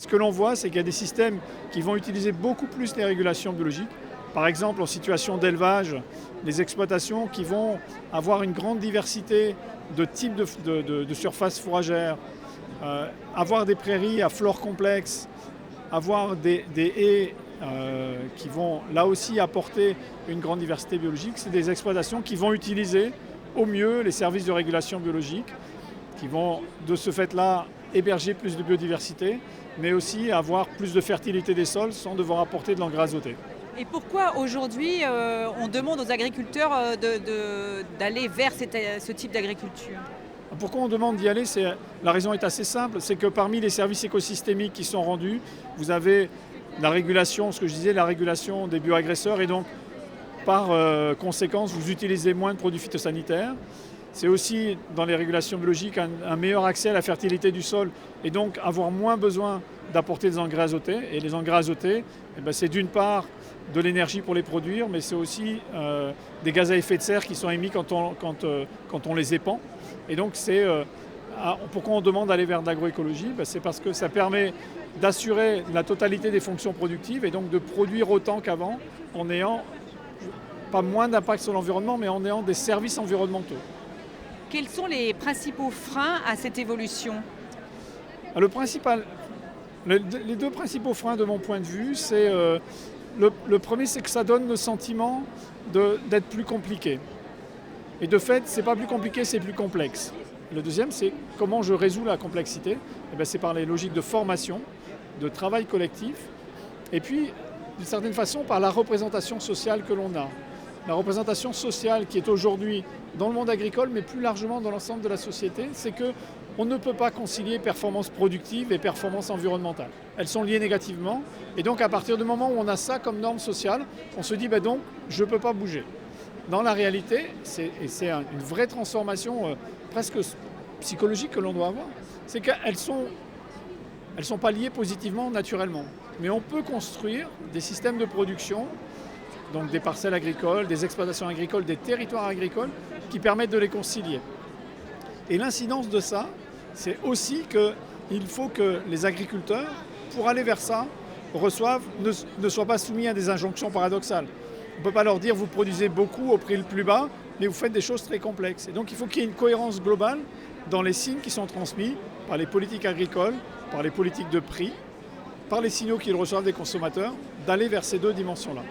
Ce que l'on voit, c'est qu'il y a des systèmes qui vont utiliser beaucoup plus les régulations biologiques. Par exemple, en situation d'élevage, des exploitations qui vont avoir une grande diversité de types de surfaces fourragères, avoir des prairies à flore complexe, avoir des haies qui vont là aussi apporter une grande diversité biologique. C'est des exploitations qui vont utiliser au mieux les services de régulation biologique, qui vont de ce fait-là héberger plus de biodiversité, mais aussi avoir plus de fertilité des sols sans devoir apporter de l'engrais azoté. Et pourquoi aujourd'hui on demande aux agriculteurs d'aller vers ce type d'agriculture? Pourquoi on demande d'y aller? La raison est assez simple, c'est que parmi les services écosystémiques qui sont rendus, vous avez la régulation, ce que je disais, la régulation des bioagresseurs, et donc par conséquence vous utilisez moins de produits phytosanitaires. C'est aussi dans les régulations biologiques un meilleur accès à la fertilité du sol et donc avoir moins besoin d'apporter des engrais azotés. Et les engrais azotés, c'est d'une part de l'énergie pour les produire, mais c'est aussi des gaz à effet de serre qui sont émis quand on les épand. Et donc pourquoi on demande d'aller vers l'agroécologie? C'est parce que ça permet d'assurer la totalité des fonctions productives et donc de produire autant qu'avant en n'ayant pas moins d'impact sur l'environnement, mais en ayant des services environnementaux. Quels sont les principaux freins à cette évolution? Les deux principaux freins de mon point de vue, c'est le premier, c'est que ça donne le sentiment d'être plus compliqué. Et de fait, c'est pas plus compliqué, c'est plus complexe. Le deuxième, c'est comment je résous la complexité. C'est par les logiques de formation, de travail collectif, et puis d'une certaine façon par la représentation sociale que l'on a. La représentation sociale qui est aujourd'hui dans le monde agricole, mais plus largement dans l'ensemble de la société, c'est qu'on ne peut pas concilier performance productive et performance environnementale. Elles sont liées négativement, et donc à partir du moment où on a ça comme norme sociale, on se dit donc je ne peux pas bouger. Dans la réalité, c'est une vraie transformation presque psychologique que l'on doit avoir, c'est qu'elles sont pas liées positivement naturellement. Mais on peut construire des systèmes de production, donc des parcelles agricoles, des exploitations agricoles, des territoires agricoles, qui permettent de les concilier. Et l'incidence de ça, c'est aussi qu'il faut que les agriculteurs, pour aller vers ça, ne soient pas soumis à des injonctions paradoxales. On ne peut pas leur dire vous produisez beaucoup au prix le plus bas, mais vous faites des choses très complexes. Et donc il faut qu'il y ait une cohérence globale dans les signes qui sont transmis par les politiques agricoles, par les politiques de prix, par les signaux qu'ils reçoivent des consommateurs, d'aller vers ces deux dimensions-là.